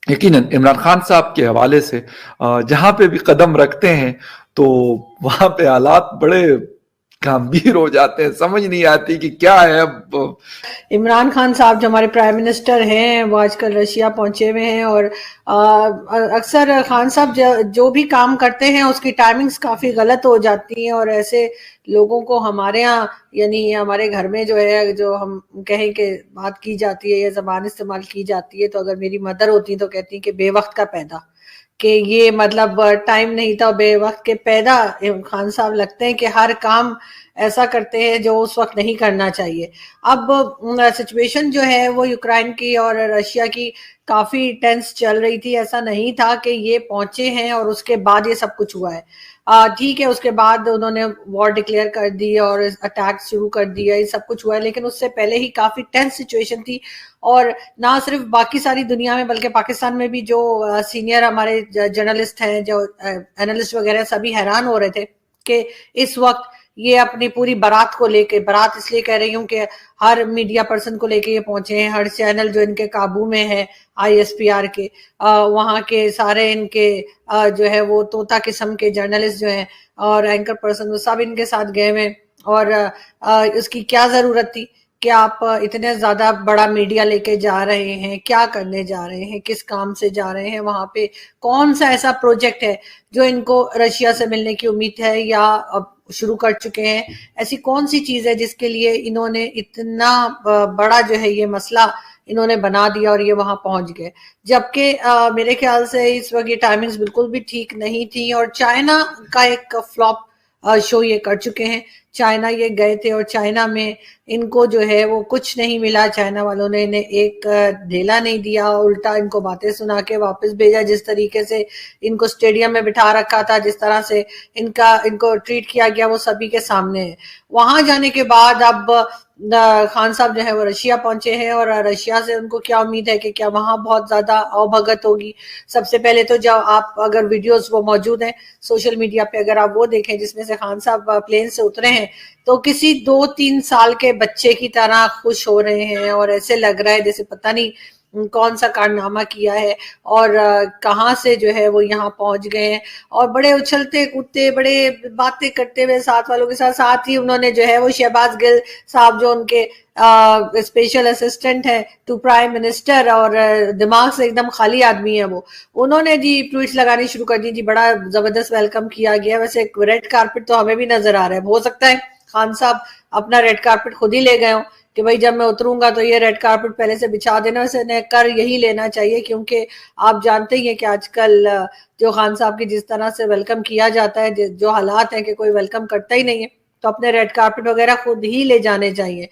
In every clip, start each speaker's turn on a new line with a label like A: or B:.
A: یقیناً عمران خان صاحب کے حوالے سے جہاں پہ بھی قدم رکھتے ہیں تو وہاں پہ حالات بڑے گمبھیر ہو جاتے ہیں، سمجھ نہیں آتی کہ کیا ہے اب۔
B: عمران خان صاحب جو ہمارے پرائم منسٹر ہیں وہ آج کل رشیا پہنچے ہوئے ہیں، اور اکثر خان صاحب جو بھی کام کرتے ہیں اس کی ٹائمنگز کافی غلط ہو جاتی ہیں، اور ایسے لوگوں کو ہمارے ہاں یعنی ہمارے گھر میں جو ہے جو ہم کہیں کہ بات کی جاتی ہے یا زبان استعمال کی جاتی ہے، تو اگر میری مدر ہوتی تو کہتی کہ بے وقت کا پیدا، کہ یہ مطلب ٹائم نہیں تھا، بے وقت کے پیدا خان صاحب لگتے ہیں کہ ہر کام ایسا کرتے ہیں جو اس وقت نہیں کرنا چاہیے۔ اب سچویشن جو ہے وہ یوکرائن کی اور رشیا کی کافی ٹینس چل رہی تھی، ایسا نہیں تھا کہ یہ پہنچے ہیں اور اس کے بعد یہ سب کچھ ہوا ہے۔ ٹھیک ہے، اس کے بعد انہوں نے وار ڈکلیئر کر دی اور اٹیک شروع کر دیا، یہ سب کچھ ہوا ہے، لیکن اس سے پہلے ہی کافی ٹینس سچویشن تھی، اور نہ صرف باقی ساری دنیا میں بلکہ پاکستان میں بھی جو سینئر ہمارے جرنلسٹ ہیں، جو اینالسٹ وغیرہ، سبھی حیران ہو رہے تھے کہ اس وقت یہ اپنی پوری بارات کو لے کے، بارات اس لیے کہہ رہی ہوں کہ ہر میڈیا پرسن کو لے کے یہ پہنچے ہیں، ہر چینل جو ان کے قابو میں ہے آئی ایس پی آر کے، وہاں کے سارے ان کے جو ہے وہ طوطا قسم کے جرنلسٹ جو ہیں اور اینکر پرسن، وہ سب ان کے ساتھ گئے ہوئے، اور اس کی کیا ضرورت تھی کہ آپ اتنے زیادہ بڑا میڈیا لے کے جا رہے ہیں، کیا کرنے جا رہے ہیں، کس کام سے جا رہے ہیں، وہاں پہ کون سا ایسا پروجیکٹ ہے جو ان کو رشیا سے ملنے کی امید ہے یا اب شروع کر چکے ہیں، ایسی کون سی چیز ہے جس کے لیے انہوں نے اتنا بڑا جو ہے یہ مسئلہ انہوں نے بنا دیا اور یہ وہاں پہنچ گئے، جبکہ میرے خیال سے اس وقت یہ ٹائمنگز بالکل بھی ٹھیک نہیں تھی، اور چائنا کا ایک فلاپ شو یہ کر چکے ہیں۔ چائنا یہ گئے تھے اور چائنا میں ان کو جو ہے وہ کچھ نہیں ملا، چائنا والوں نے انہیں ایک ڈھیلا نہیں دیا، الٹا ان کو باتیں سنا کے واپس بھیجا، جس طریقے سے ان کو اسٹیڈیم میں بٹھا رکھا تھا، جس طرح سے ان کو ٹریٹ کیا گیا وہ سبھی کے سامنے ہے۔ وہاں جانے کے بعد اب خان صاحب جو ہے وہ رشیا پہنچے ہیں، اور رشیا سے ان کو کیا امید ہے کہ کیا وہاں بہت زیادہ آؤ بھگت ہوگی۔ سب سے پہلے تو جب آپ اگر ویڈیوز وہ موجود ہیں سوشل میڈیا پہ، اگر آپ وہ دیکھیں جس میں سے خان صاحب پلین سے اترے ہیں تو کسی 2-3 سال کے بچے کی طرح خوش ہو رہے ہیں، اور ایسے لگ رہا ہے جیسے پتہ نہیں کون سا کارنامہ کیا ہے اور کہاں سے جو ہے وہ یہاں پہنچ گئے ہیں، اور بڑے اچھلتے کودتے، بڑے باتیں کرتے ہوئے ساتھ والوں کے ساتھ ہی انہوں نے جو ہے وہ شہباز گل صاحب جو ان کے اسپیشل اسسٹنٹ ہے ٹو پرائم منسٹر اور دماغ سے ایک دم خالی آدمی ہے وہ، انہوں نے جی ٹویٹس لگانی شروع کر دی، جی بڑا زبردست ویلکم کیا گیا۔ ویسے ریڈ کارپٹ تو ہمیں بھی نظر آ رہا ہے، ہو سکتا ہے خان صاحب اپنا ریڈ کارپٹ خود ہی لے گئے ہوں کہ بھائی جب میں اتروں گا تو یہ ریڈ کارپٹ پہلے سے بچھا دینا، ویسے نے کر یہی لینا چاہیے، کیونکہ آپ جانتے ہی ہیں کہ آج کل جو خان صاحب کی جس طرح سے ویلکم کیا جاتا ہے، جو حالات ہیں کہ کوئی ویلکم کرتا ہی نہیں ہے، تو اپنے ریڈ کارپٹ وغیرہ خود ہی لے جانے چاہیے۔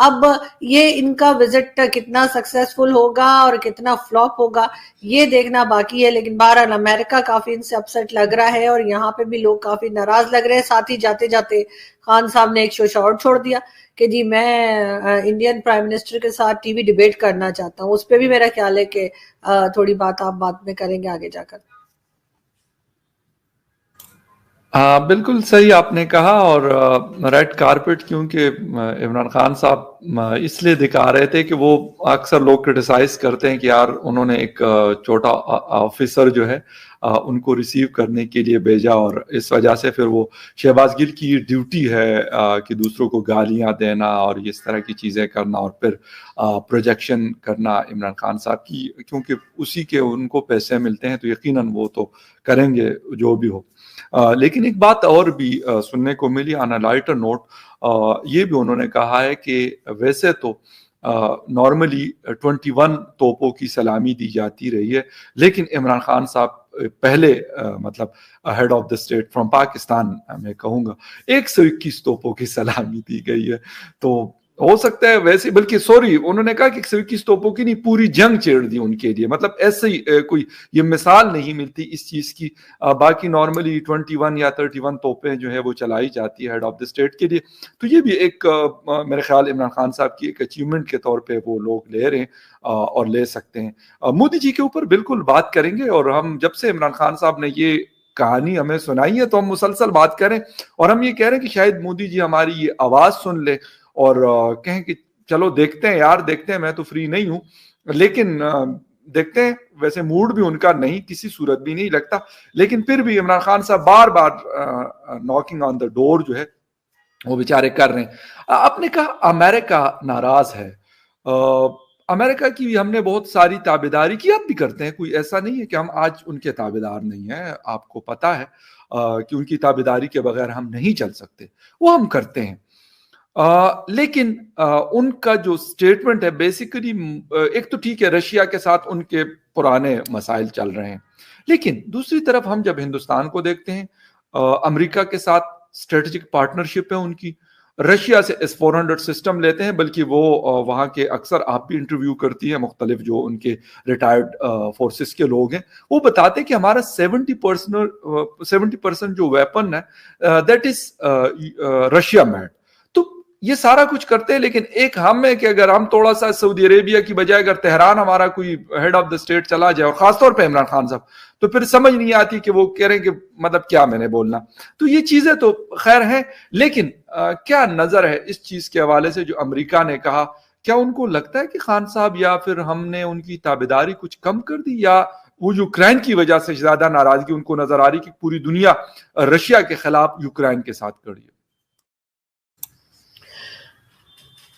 B: اب یہ ان کا وزٹ کتنا سکسیسفل ہوگا اور کتنا فلاپ ہوگا یہ دیکھنا باقی ہے، لیکن بہرحال امریکہ کافی ان سے اپسٹ لگ رہا ہے، اور یہاں پہ بھی لوگ کافی ناراض لگ رہے ہیں۔ ساتھ ہی جاتے جاتے خان صاحب نے ایک شو شاٹ چھوڑ دیا کہ جی میں انڈین پرائم منسٹر کے ساتھ ٹی وی ڈیبیٹ کرنا چاہتا ہوں، اس پہ بھی میرا خیال ہے کہ تھوڑی بات آپ بعد میں کریں گے آگے جا کر۔
A: بالکل صحیح آپ نے کہا، اور ریڈ کارپٹ کیونکہ عمران خان صاحب اس لیے دکھا رہے تھے کہ وہ اکثر لوگ کرٹیسائز کرتے ہیں کہ یار انہوں نے ایک چھوٹا آفیسر جو ہے ان کو ریسیو کرنے کے لیے بھیجا، اور اس وجہ سے پھر وہ شہباز گل کی ڈیوٹی ہے کہ دوسروں کو گالیاں دینا اور اس طرح کی چیزیں کرنا، اور پھر پروجیکشن کرنا عمران خان صاحب کی، کیونکہ اسی کے ان کو پیسے ملتے ہیں تو یقیناً وہ تو کریں گے جو بھی ہو۔ لیکن ایک بات اور بھی سننے کو ملی آن اے لائٹر نوٹ، یہ بھی انہوں نے کہا ہے کہ ویسے تو نارملی 21 توپوں کی سلامی دی جاتی رہی ہے، لیکن عمران خان صاحب پہلے مطلب head of the state from Pakistan میں کہوں گا 121 توپوں کی سلامی دی گئی ہے، تو ہو سکتا ہے ویسے، بلکہ سوری انہوں نے کہا کہ 121 توپوں کی نہیں، پوری جنگ چھیڑ دی ان کے لیے، مطلب ایسے ہی کوئی یہ مثال نہیں ملتی اس چیز کی۔ باقی نارملی 21 یا 31 توپیں جو ہے وہ چلائی جاتی ہے ہیڈ آف دا اسٹیٹ کے لیے، تو یہ بھی ایک میرے خیال عمران خان صاحب کی ایک اچیومنٹ کے طور پہ وہ لوگ لے رہے ہیں اور لے سکتے ہیں۔ مودی جی کے اوپر بالکل بات کریں گے، اور ہم جب سے عمران خان صاحب نے یہ کہانی ہمیں سنائی ہے تو ہم مسلسل بات کریں، اور ہم یہ کہہ رہے ہیں کہ شاید مودی جی ہماری یہ آواز سن لے اور کہیں کہ چلو دیکھتے ہیں یار، دیکھتے ہیں، میں تو فری نہیں ہوں، لیکن دیکھتے ہیں ویسے موڈ بھی ان کا نہیں کسی صورت بھی نہیں لگتا, لیکن پھر بھی عمران خان صاحب بار بار ناکنگ آن دا ڈور جو ہے وہ بیچارے کر رہے ہیں. آپ نے کہا امریکہ ناراض ہے, امریکہ کی ہم نے بہت ساری تابعداری کی, آپ بھی کرتے ہیں, کوئی ایسا نہیں ہے کہ ہم آج ان کے تابعدار نہیں ہیں, آپ کو پتا ہے کہ ان کی تابعداری کے بغیر ہم نہیں چل سکتے, وہ ہم کرتے ہیں. لیکن ان کا جو سٹیٹمنٹ ہے بیسیکلی, ایک تو ٹھیک ہے رشیا کے ساتھ ان کے پرانے مسائل چل رہے ہیں, لیکن دوسری طرف ہم جب ہندوستان کو دیکھتے ہیں, امریکہ کے ساتھ اسٹریٹجک پارٹنرشپ ہے ان کی, رشیا سے S-400 سسٹم لیتے ہیں, بلکہ وہ وہاں کے اکثر آپ بھی انٹرویو کرتی ہیں مختلف جو ان کے ریٹائرڈ فورسز کے لوگ ہیں, وہ بتاتے ہیں کہ ہمارا 70% جو ویپن ہے دیٹ از رشیا میڈ. تو یہ سارا کچھ کرتے ہیں, لیکن ایک ہم ہے کہ اگر ہم تھوڑا سا سعودی عربیہ کی بجائے اگر تہران ہمارا کوئی ہیڈ آف دا اسٹیٹ چلا جائے, اور خاص طور پہ عمران خان صاحب, تو پھر سمجھ نہیں آتی کہ وہ کہہ رہے ہیں کہ مطلب کیا میں نے بولنا. تو یہ چیزیں تو خیر ہیں, لیکن کیا نظر ہے اس چیز کے حوالے سے جو امریکہ نے کہا, کیا ان کو لگتا ہے کہ خان صاحب یا پھر ہم نے ان کی تابعداری کچھ کم کر دی, یا وہ یوکرین کی وجہ سے زیادہ ناراضگی ان کو نظر آ رہی کہ پوری دنیا رشیا کے خلاف یوکرین کے ساتھ کھڑی ہے؟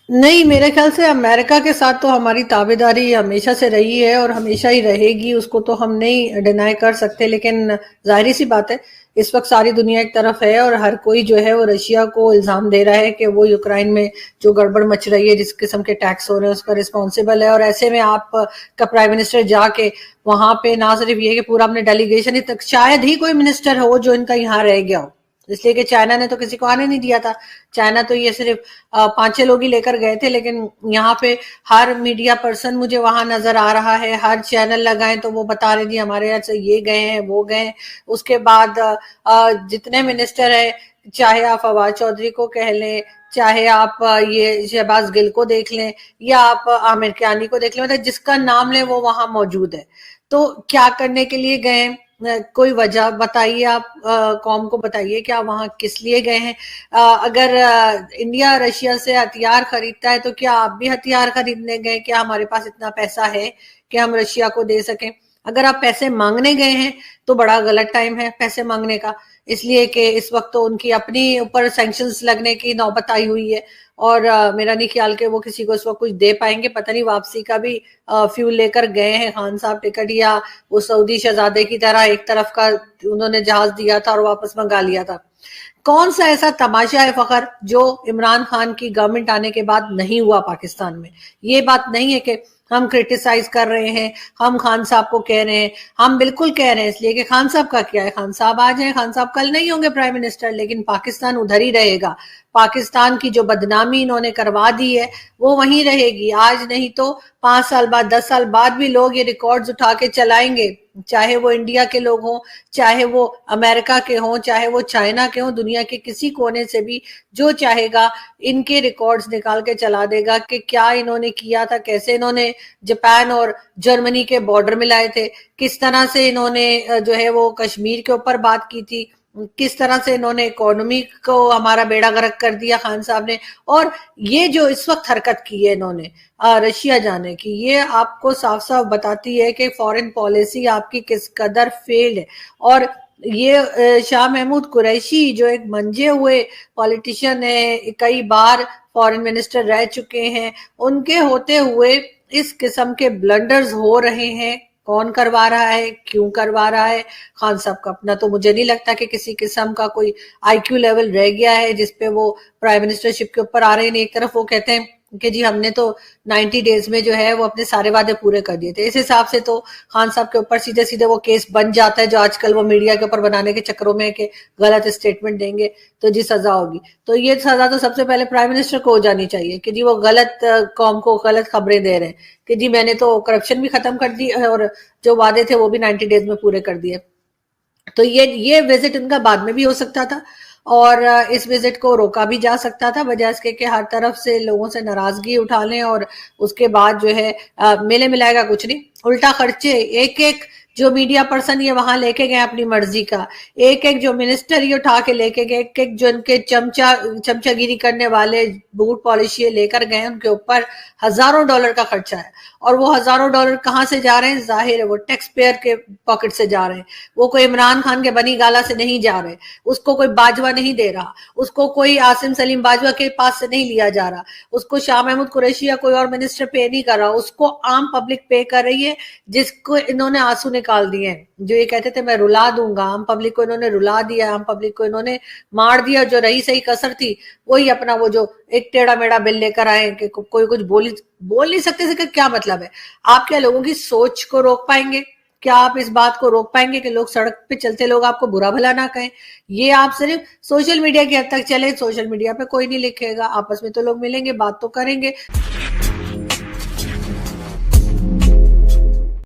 B: نہیں, میرے خیال سے امریکہ کے ساتھ تو ہماری تابعداری ہمیشہ سے رہی ہے اور ہمیشہ ہی رہے گی, اس کو تو ہم نہیں ڈینائی کر سکتے. لیکن ظاہری سی بات ہے اس وقت ساری دنیا ایک طرف ہے اور ہر کوئی جو ہے وہ رشیا کو الزام دے رہا ہے کہ وہ یوکرائن میں جو گڑبڑ مچ رہی ہے, جس قسم کے ٹیکس ہو رہے ہیں اس کا رسپانسبل ہے. اور ایسے میں آپ کا پرائم منسٹر جا کے وہاں پہ نہ صرف یہ کہ پورا اپنے ڈیلیگیشن تک, شاید ہی کوئی منسٹر ہو جو ان کا یہاں رہ گیا ہو, اس لیے کہ چائنا نے تو کسی کو آنے نہیں دیا تھا. چائنا تو یہ صرف 5-6 لوگ ہی لے کر گئے تھے, لیکن یہاں پہ ہر میڈیا پرسن مجھے وہاں نظر آ رہا ہے, ہر چینل لگائیں تو وہ بتا رہے جی ہمارے یہاں سے یہ گئے ہیں وہ گئے ہیں. اس کے بعد جتنے منسٹر ہیں, چاہے آپ فواد چودھری کو کہہ لیں, چاہے آپ یہ شہباز گل کو دیکھ لیں, یا آپ عامر کیانی کو دیکھ لیں, مطلب جس کا نام لیں وہ وہاں موجود ہے. تو کیا کرنے کے لیے گئے, کوئی وجہ بتائیے, آپ قوم کو بتائیے کہ آپ وہاں کس لیے گئے ہیں. اگر انڈیا رشیا سے ہتھیار خریدتا ہے تو کیا آپ بھی ہتھیار خریدنے گئے؟ کیا ہمارے پاس اتنا پیسہ ہے کہ ہم رشیا کو دے سکیں؟ اگر آپ پیسے مانگنے گئے ہیں تو بڑا غلط ٹائم ہے پیسے مانگنے کا, اس لیے کہ اس وقت تو ان کی اپنی اوپر سینکشنز لگنے کی نوبت آئی ہوئی ہے, اور میرا نہیں خیال کہ وہ کسی کو اس وقت کچھ دے پائیں گے. پتہ نہیں واپسی کا بھی فیول لے کر گئے ہیں خان صاحب ٹکٹ, یا وہ سعودی شہزادے کی طرح ایک طرف کا انہوں نے جہاز دیا تھا اور واپس منگا لیا تھا. کون سا ایسا تماشا ہے فخر جو عمران خان کی گورنمنٹ آنے کے بعد نہیں ہوا پاکستان میں؟ یہ بات نہیں ہے کہ ہم کرٹیسائز کر رہے ہیں, ہم خان صاحب کو کہہ رہے ہیں, ہم بالکل کہہ رہے ہیں, اس لیے کہ خان صاحب کا کیا ہے, خان صاحب آ جائیں, خان صاحب کل نہیں ہوں گے پرائم منسٹر, لیکن پاکستان ادھر ہی رہے گا. پاکستان کی جو بدنامی انہوں نے کروا دی ہے وہ وہیں رہے گی. آج نہیں تو 5 سال بعد, 10 سال بعد بھی لوگ یہ ریکارڈز اٹھا کے چلائیں گے, چاہے وہ انڈیا کے لوگ ہوں, چاہے وہ امریکہ کے ہوں, چاہے وہ چائنا کے ہوں, دنیا کے کسی کونے سے بھی جو چاہے گا ان کے ریکارڈز نکال کے چلا دے گا کہ کیا انہوں نے کیا تھا, کیسے انہوں نے جاپان اور جرمنی کے بارڈر ملائے تھے, کس طرح سے انہوں نے جو ہے وہ کشمیر کے اوپر بات کی تھی, کس طرح سے انہوں نے اکانومی کو ہمارا بیڑا غرق کر دیا خان صاحب نے. اور یہ جو اس وقت حرکت کی ہے انہوں نے رشیا جانے کی, یہ آپ کو صاف صاف بتاتی ہے کہ فورن پالیسی آپ کی کس قدر فیلڈ ہے. اور یہ شاہ محمود قریشی جو ایک منجے ہوئے پولیٹیشین ہے, کئی بار فورن منسٹر رہ چکے ہیں, ان کے ہوتے ہوئے اس قسم کے بلنڈرز ہو رہے ہیں. کون کروا رہا ہے, کیوں کروا رہا ہے؟ خان صاحب کا اپنا تو مجھے نہیں لگتا کہ کسی قسم کا کوئی آئی کیو لیول رہ گیا ہے جس پہ وہ پرائم منسٹر شپ کے اوپر آ رہے ہیں. ایک طرف وہ کہتے ہیں کہ جی ہم نے تو 90 ڈیز میں جو ہے وہ اپنے سارے وعدے پورے کر دیے تھے. اس حساب سے تو خان صاحب کے اوپر سیدھے سیدھے وہ کیس بن جاتا ہے جو آج کل وہ میڈیا کے اوپر بنانے کے چکروں میں کہ غلط اسٹیٹمنٹ دیں گے تو جی سزا ہوگی. تو یہ سزا تو سب سے پہلے پرائم منسٹر کو ہو جانی چاہیے کہ جی وہ غلط قوم کو غلط خبریں دے رہے ہیں کہ جی میں نے تو کرپشن بھی ختم کر دی اور جو وعدے تھے وہ بھی 90 ڈیز میں پورے کر دیے. تو یہ وزٹ ان کا بعد میں بھی ہو سکتا تھا, اور اس وزٹ کو روکا بھی جا سکتا تھا, وجہ اس کے کہ ہر طرف سے لوگوں سے ناراضگی اٹھا لیں اور اس کے بعد جو ہے میلے ملائے گا کچھ نہیں, الٹا خرچے, ایک ایک جو میڈیا پرسن یہ وہاں لے کے گئے اپنی مرضی کا، ایک ایک جو منسٹر یہ اٹھا کے لے کے گئے، ایک ایک جو ان کے چمچہ گیری کرنے والے بوٹ پالش یہ لے کر گئے، ان کے اوپر ہزاروں ڈالر کا خرچہ ہے، اور وہ ہزاروں ڈالر کہاں سے جا رہے ہیں؟ ظاہر ہے وہ ٹیکس پیئر کے پاکٹ سے جا رہے ہیں، وہ کوئی عمران خان کے بنی گالا سے نہیں جا رہے، اس کو کوئی باجوہ نہیں دے رہا، اس کو کوئی عاصم سلیم باجوہ کے پاس سے نہیں لیا جا رہا، اس کو شاہ محمود قریشی یا کوئی اور منسٹر پے نہیں کر رہا، اس کو عام پبلک پے کر رہی ہے، جس کو انہوں نے آنسو نکال دیے ہیں، جو یہ کہتے تھے میں رلا دوں گا، عام پبلک کو انہوں نے رلا دیا، عام پبلک کو انہوں نے مار دیا، جو رہی صحیح کسر تھی وہی اپنا وہ جو ایک ٹیڑھا میڑا بل لے کر آئے کہ کوئی کچھ بول نہیں سکتے سے کیا مطلب ہے؟ آپ کیا لوگوں کی سوچ کو روک پائیں گے؟ کیا آپ اس بات کو روک پائیں گے کہ لوگ سڑک پہ چلتے لوگ آپ کو برا بھلا نہ کہیں؟ یہ آپ صرف سوشل میڈیا کی حد تک چلیں، سوشل میڈیا پہ کوئی نہیں لکھے گا، آپس میں تو لوگ ملیں گے، بات تو کریں گے۔